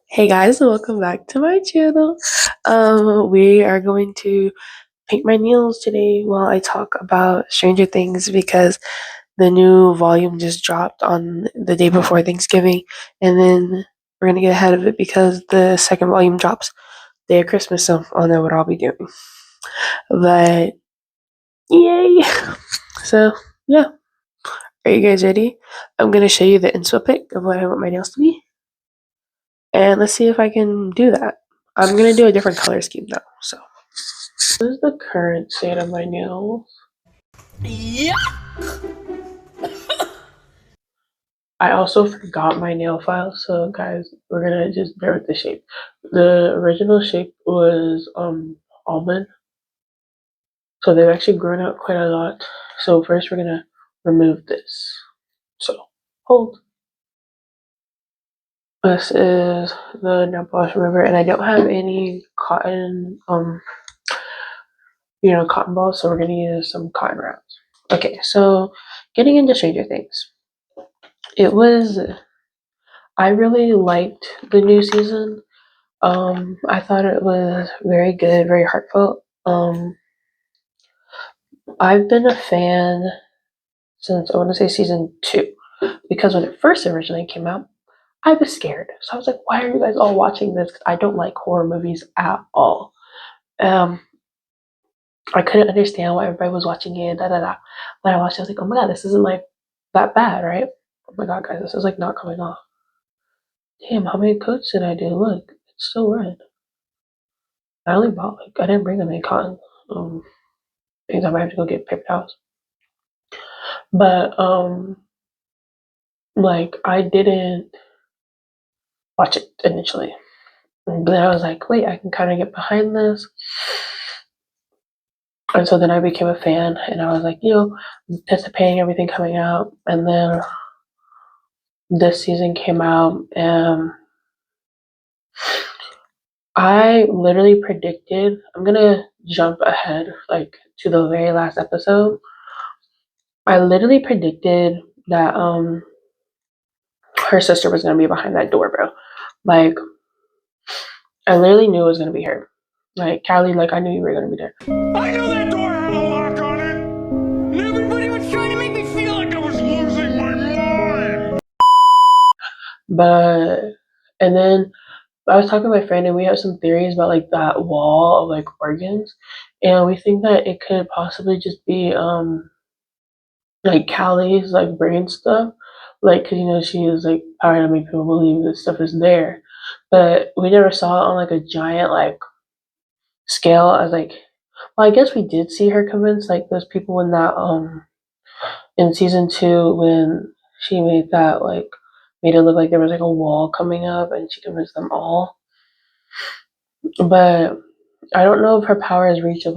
Hey guys, and welcome back to my channel. We are going to paint my nails today while I talk about Stranger Things because the new volume just dropped on the day before Thanksgiving, and then we're gonna get ahead of it because the second volume drops day of Christmas, so I'll know what I'll be doing. But yay! So yeah, are you guys ready? I'm gonna show you the inspo pic of what I want my nails to be. And let's see if I can do that. I'm going to do a different color scheme though. So this is the current state of my nails. Yeah. I also forgot my nail file, so guys, we're going to just bear with the shape. The original shape was almond. So they've actually grown out quite a lot. So first we're going to remove this. So hold. This is the nail polish remover, and I don't have any cotton cotton balls, so we're gonna use some cotton rounds. Okay, so getting into Stranger Things. I really liked the new season. I thought it was very good, very heartfelt. I've been a fan since I want to say season 2, because when it first originally came out, I was scared. So I was like, why are you guys all watching this? Because I don't like horror movies at all. I couldn't understand why everybody was watching it. When I watched it, I was like, oh my god, this isn't like that bad, right? Oh my god, guys, this is like not coming off. Damn, how many coats did I do? Look, it's still red. I only bought I didn't bring them any cotton. Because I might have to go get paper towels. But I didn't watch it initially. But then I was like, wait, I can kind of get behind this. And so then I became a fan, and I was like, anticipating everything coming out. And then this season came out, and I literally predicted, I'm gonna jump ahead to the very last episode. I literally predicted that her sister was gonna be behind that door, bro. Like, I literally knew it was gonna be her. Like, Callie, I knew you were gonna be there. I knew that door had a lock on it! And everybody was trying to make me feel like I was losing my mind! And then I was talking to my friend, and we have some theories about that wall of organs, and we think that it could possibly just be Callie's brain stuff, because she is power to make people believe this stuff is there, but we never saw it on a giant scale as well, I guess we did see her convince those people in that in season 2 when she made that made it look like there was a wall coming up, and she convinced them all. But I don't know if her power has reached of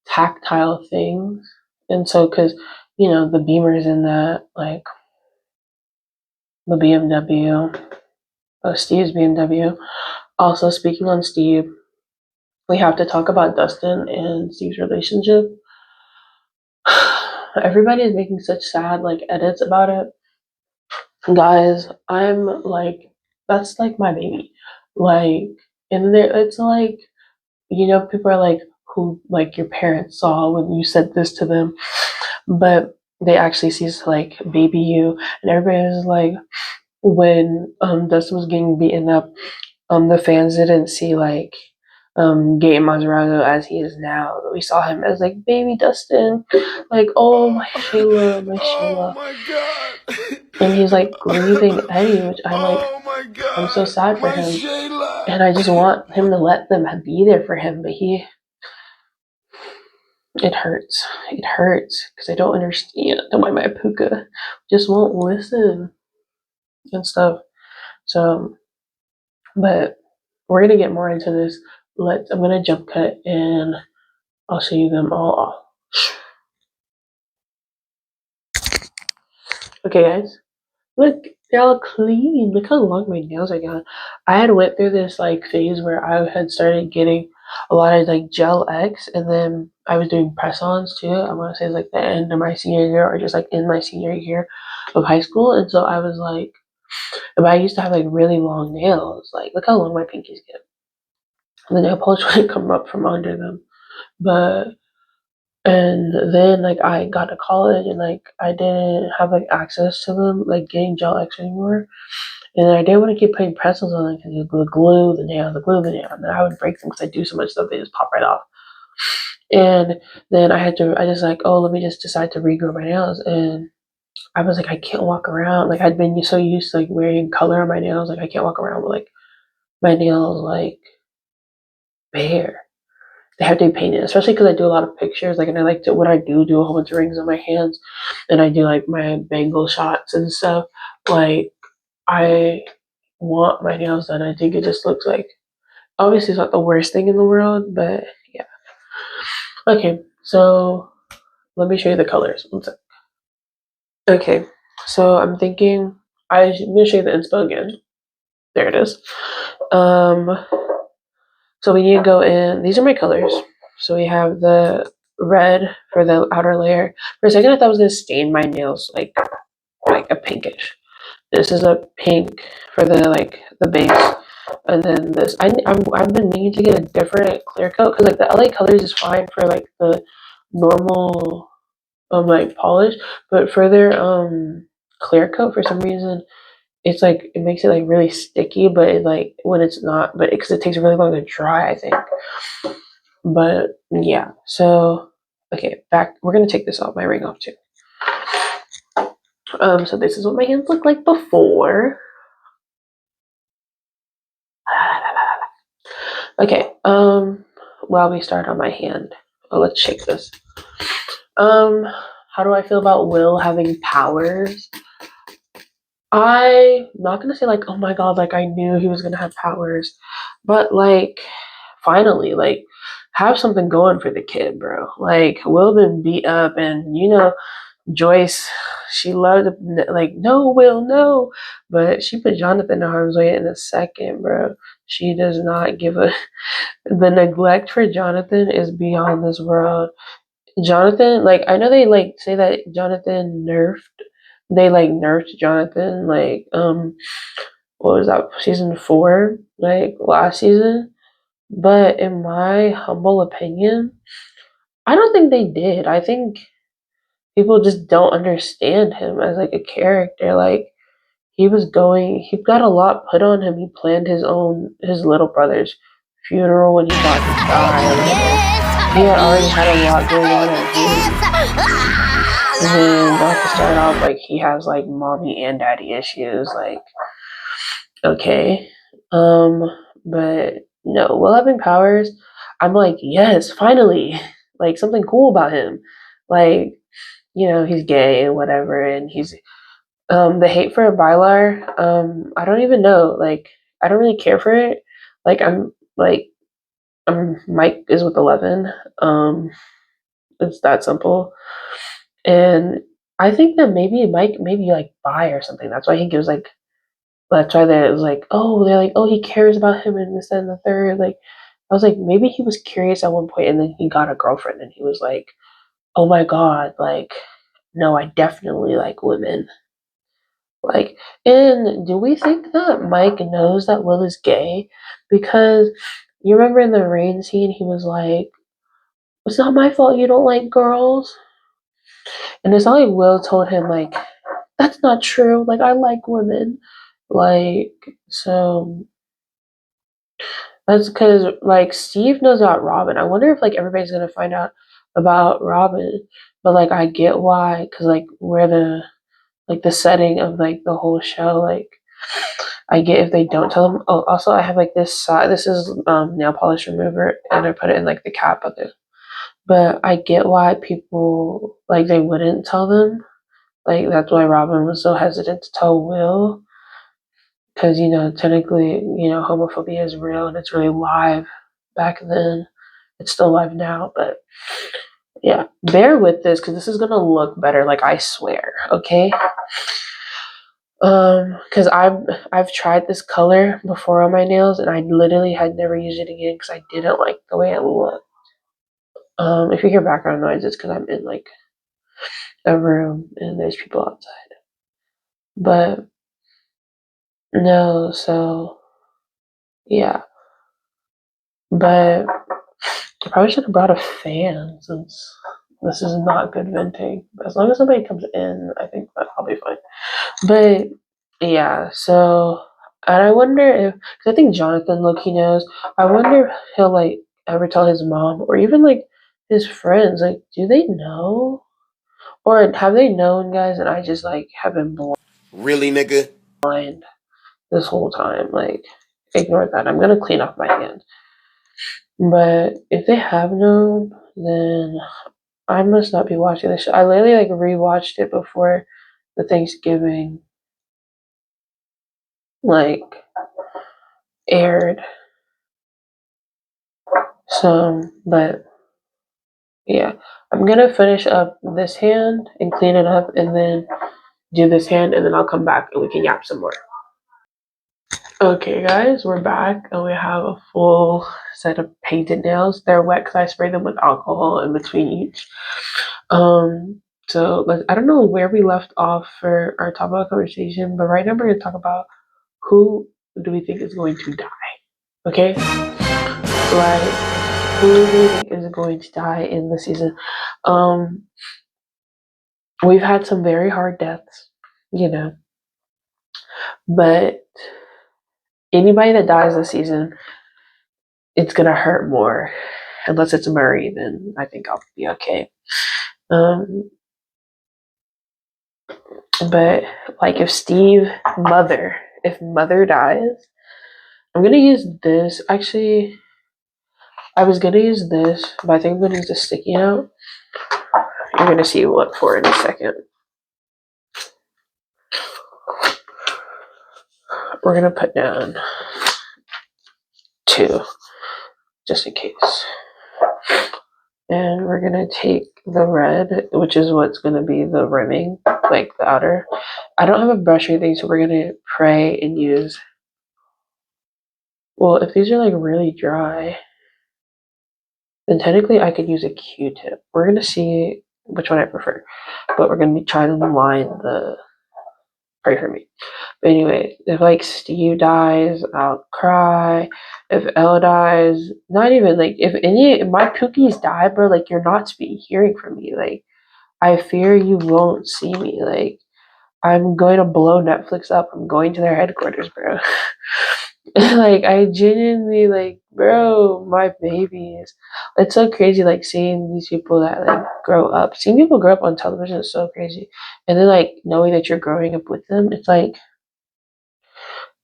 tactile things, and so because the beamers in that the BMW, Steve's BMW. Also, speaking on Steve, we have to talk about Dustin and Steve's relationship. Everybody is making such sad edits about it. Guys, I'm that's my baby. And there, it's people are who your parents saw when you said this to them, but they actually sees baby you, and everybody is when Dustin was getting beaten up, the fans didn't see Gaten Mazzarato as he is now. We saw him as baby Dustin, oh my Shayla, my Shayla. Oh my god! And he's grieving Eddie, which oh my god! I'm so sad for my him. Shayla. And I just want him to let them be there for him, but it hurts. It hurts because I don't understand why my Puka just won't listen and stuff. So, but we're gonna get more into this. I'm gonna jump cut and I'll show you them all off. Okay, guys, look, they're all clean. Look how long my nails are gone. I had went through this phase where I had started getting a lot of like gel X, and then I was doing press-ons too. I want to say it's like the end of my senior year or just like in my senior year of high school. And so I was like, but I used to have like really long nails. Like, look how long my pinkies get. The nail polish wouldn't come up from under them. But and then like I got to college and like I didn't have like access to them, like getting gel X anymore. And I didn't want to keep putting pretzels on them because you glue the nail, and then I would break them because I do so much stuff they just pop right off. And then I just like, oh, let me just decide to regrow my nails. And I was like, I can't walk around. Like I'd been so used to like wearing color on my nails, like I can't walk around with like my nails like bare. They have to be painted, especially because I do a lot of pictures. Like, and I like to when I do a whole bunch of rings on my hands, and I do like my bangle shots and stuff. Like I want my nails done. I think it just looks like obviously it's not the worst thing in the world, but yeah. Okay, so let me show you the colors. One sec. Okay, so I'm thinking I'm gonna show you the inspo again. There it is. So we need to go in. These are my colors. So we have the red for the outer layer. For a second, I thought I was gonna stain my nails like a pinkish. This is a pink for the base, and then this. I've been needing to get a different clear coat because like the LA colors is fine for like the normal like polish, but for their clear coat for some reason it's like it makes it like really sticky, but it, like when it's not, but because it takes really long to dry, I think. But yeah, so okay, back. We're gonna take this off, my ring off too. So this is what my hands look like before. Okay, while we start on my hand, let's shake this. How do I feel about Will having powers? I'm not gonna say like, oh my god, like I knew he was gonna have powers, but like, finally, like, have something going for the kid, bro. Like, Will been beat up, and Joyce, she loved like, no, Will, no, but she put Jonathan in harm's way in a second, bro. She does not give a. The neglect for Jonathan is beyond this world. Jonathan, like I know they like say that Jonathan nerfed. They like nerfed Jonathan like what was that, season 4, like last season. But in my humble opinion, I don't think they did. I think people just don't understand him as like a character. Like he got a lot put on him. He planned his little brother's funeral when he got to die. He had already had a lot going on at home. And then not to start off like he has like mommy and daddy issues, like okay. But no, Will having powers, I'm like, yes, finally. Like something cool about him. Like, he's gay and whatever, and he's the hate for a Bylar, I don't even know. Like, I don't really care for it. Like Mike is with 11. It's that simple. And I think that maybe Mike maybe like bi or something. That's why he gives like that's why they was like, oh, they're like, oh, he cares about him and this and the third. Like I was like, maybe he was curious at one point and then he got a girlfriend and he was like, oh my god, like no, I definitely like women. Like, and do we think that Mike knows that Will is gay? Because you remember in the rain scene, he was like, it's not my fault you don't like girls. And it's not like Will told him, like, that's not true. Like, I like women. Like, so that's because, like, Steve knows about Robin. I wonder if, like, everybody's going to find out about Robin. But, like, I get why. Because, like, where the setting of, like, the whole show, like, I get if they don't tell them. Oh, also, I have, like, this side. This is nail polish remover. And I put it in, like, the cap of it. But I get why people, like, they wouldn't tell them. Like, that's why Robin was so hesitant to tell Will. Because, technically, homophobia is real and it's really live back then. It's still live now, but yeah. Bear with this because this is going to look better, like, I swear, okay? Because I've tried this color before on my nails, and I literally had never used it again because I didn't like the way it looked. If you hear background noise, it's because I'm in like a room and there's people outside. But no, so yeah. But I probably should have brought a fan since this is not good venting. But as long as nobody comes in, I think that I'll be fine. But yeah, so and I wonder if because I think Jonathan Loki knows. I wonder if he'll like ever tell his mom or even like his friends. Like, do they know or have they known, guys? And I just like have been Really, nigga? blind this whole time. Like, ignore that. I'm gonna clean off my hands. But if they have known, then I must not be watching this show. I literally like rewatched it before the Thanksgiving like aired. So, but yeah, I'm gonna finish up this hand and clean it up, and then do this hand, and then I'll come back and we can yap some more. Okay, guys, we're back, and we have a full set of painted nails. They're wet because I sprayed them with alcohol in between each. So I don't know where we left off for our top of the conversation, but right now we're gonna talk about who do we think is going to die. Okay, like who do we think is going to die in the season? Um, we've had some very hard deaths, you know, but anybody that dies this season, it's gonna hurt more. Unless it's Murray, then I think I'll be okay. Um, but like if Mother dies, I'm gonna use this. Actually, I was gonna use this, but I think I'm gonna use the sticky note. You're gonna see what for in a second. We're gonna put down 2, just in case. And we're gonna take the red, which is what's gonna be the rimming, like the outer. I don't have a brush or anything, so we're gonna pray and use. Well, if these are like really dry, then technically I could use a Q-tip. We're gonna see which one I prefer, but we're gonna be trying to line the. Pray for me. But anyway, if like Steve dies, I'll cry. If Elle dies, not even like if my cookies die, bro, like you're not hearing from me. Like I fear you won't see me. Like I'm going to blow Netflix up. I'm going to their headquarters, bro. Like I genuinely like, bro, my babies. It's so crazy like seeing these people that like grow up. Seeing people grow up on television is so crazy. And then like knowing that you're growing up with them, it's like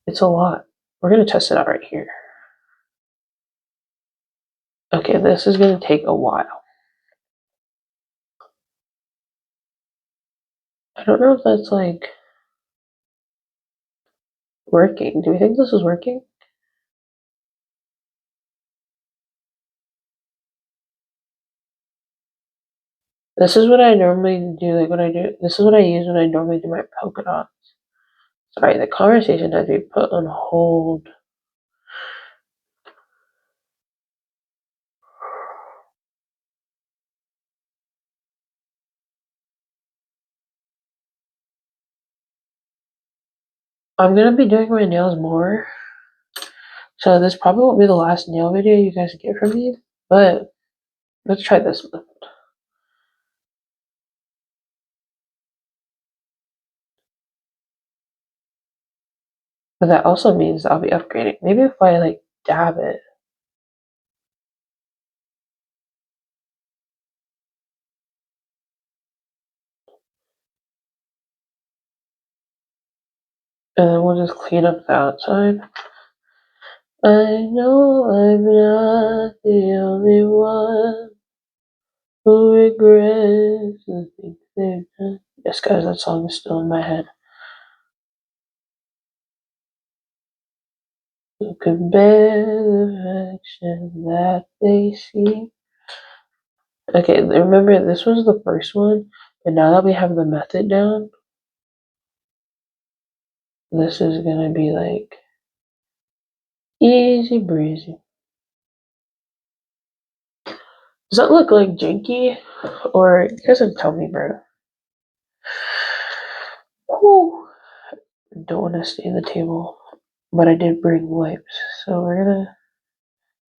it's a lot. We're gonna test it out right here. Okay, this is gonna take a while. I don't know if that's like working. Do we think this is working? This is what I normally do. Like when I do, this is what I use when I normally do my polka dots. Sorry, the conversation had to be put on hold. I'm gonna be doing my nails more, so this probably won't be the last nail video you guys get from me. But let's try this one. But that also means I'll be upgrading. Maybe if I like dab it. And then we'll just clean up the outside. I know I'm not the only one who regrets the things they've done. Yes, guys, that song is still in my head. Who could bear the affection that they see? Okay, remember this was the first one, but now that we have the method down, this is gonna be like easy breezy. Does that look like janky? Or you guys can tell me, bro. Whew. Don't want to stain the table, but I did bring wipes, so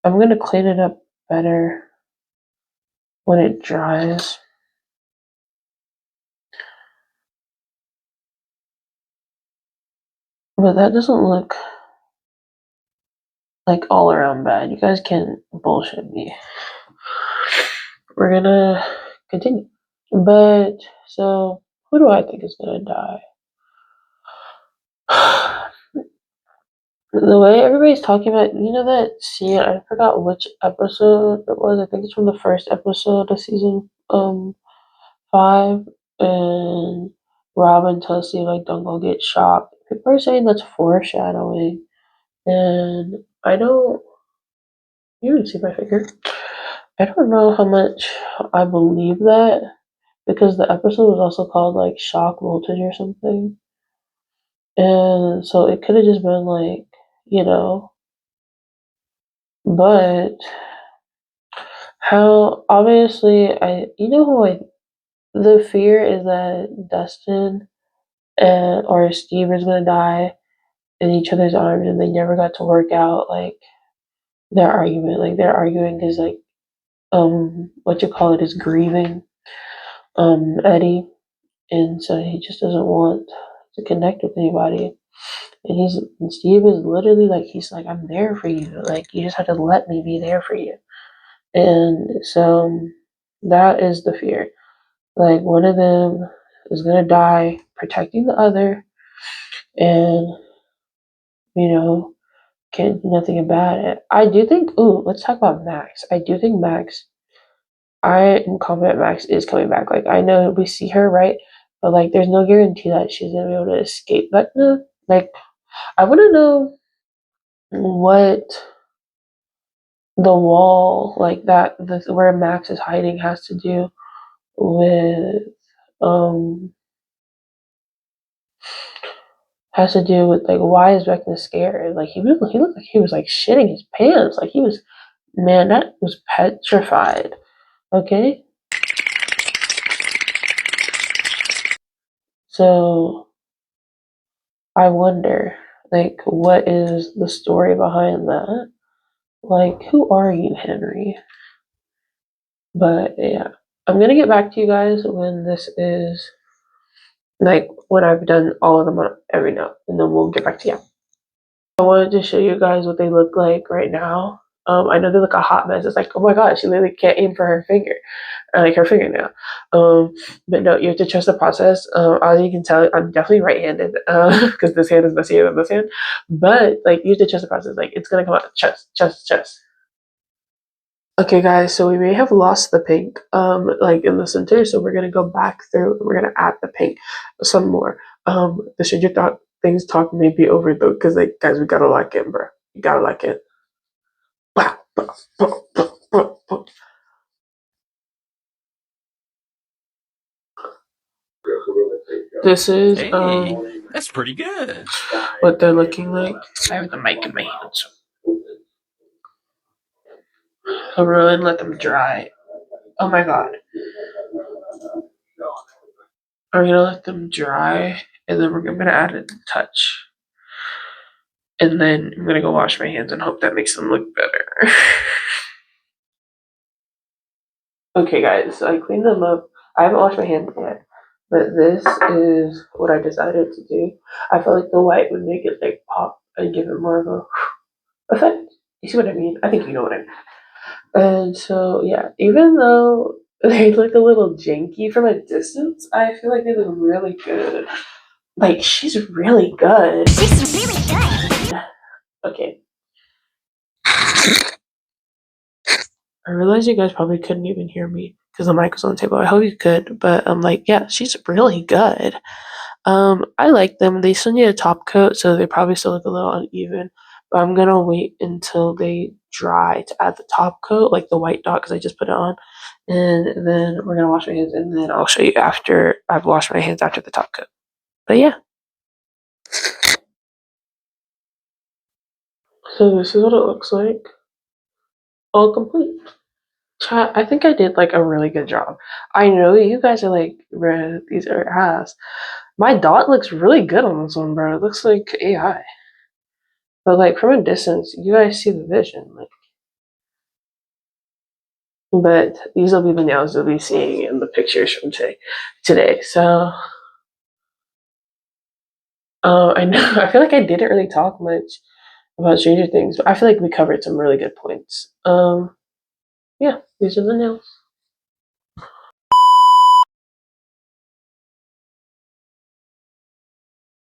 I'm gonna clean it up better when it dries. But that doesn't look like all around bad. You guys can bullshit me. We're gonna continue. But so who do I think is gonna die? The way everybody's talking about, you know that scene, I forgot which episode it was. I think it's from the first episode of season 5, and Robin tells Steve like don't go get shocked. People are saying that's foreshadowing, and I don't. You can see my finger. I don't know how much I believe that because the episode was also called like shock voltage or something, and so it could have just been like you know, but how obviously I you know who I the fear is that Dustin and or Steve is gonna die in each other's arms and they never got to work out like their argument. Like they're arguing because like what you call it is grieving Eddie, and so he just doesn't want to connect with anybody. And Steve is literally like he's like I'm there for you. Like you just have to let me be there for you. And so that is the fear. Like one of them is gonna die protecting the other, and you know can't do nothing about it. I do think. Ooh, let's talk about Max. I do think Max. I am confident Max is coming back. Like I know we see her right, but like there's no guarantee that she's gonna be able to escape. But no, like I want to know what the wall like that where Max is hiding has to do with um like why is Vecna scared? Like he looked like he was like shitting his pants. Like he was man, that was petrified. Okay? So I wonder, like, what is the story behind that? Like, who are you, Henry? But yeah, I'm gonna get back to you guys when this is like when I've done all of them on every note, and then we'll get back to you. I wanted to show you guys what they look like right now. I know they look a hot mess. It's like, oh my god, she literally can't aim for her finger, like her fingernail. But no, you have to trust the process. As you can tell, I'm definitely right-handed because this hand is messier than this hand. But like, you have to trust the process. Like, it's gonna come out chest, chest, chest. Okay, guys, so we may have lost the pink, like in the center. So we're gonna go back through. And we're gonna add the pink some more. The Stranger Things talk may be over though, because like, guys, we gotta lock in, bro. You gotta lock in. Wow. This is Hey, that's pretty good. what they're looking like. I have the mic in my hands. So we're gonna let them dry. Oh my god. We're gonna let them dry, and then we're gonna add a touch. And then I'm gonna go wash my hands and hope that makes them look better. Okay, guys, so I cleaned them up. I haven't washed my hands yet, but this is what I decided to do. I felt like the white would make it like pop and give it more of a effect. You see what I mean? I think you know what I mean. And so, yeah, even though they look a little janky from a distance, I feel like they look really good. Like, she's really good. She's really good. Okay. I realize you guys probably couldn't even hear me because the mic was on the table. I hope you could, but I'm like, yeah, she's really good. I like them. They still need a top coat, so they probably still look a little uneven. But I'm gonna wait until they dry to add the top coat, like the white dot, because I just put it on. And then we're gonna wash my hands, and then I'll show you after I've washed my hands after the top coat. But yeah. So this is what it looks like. All complete. Chat, I think I did like a really good job. I know you guys are like, bruh, these are ass. My dot looks really good on this one, bro. It looks like AI. But like from a distance, you guys see the vision. Like, but these will be the nails you'll be seeing in the pictures from today. So I know I feel like I didn't really talk much about Stranger Things, but I feel like we covered some really good points. Yeah, these are the nails.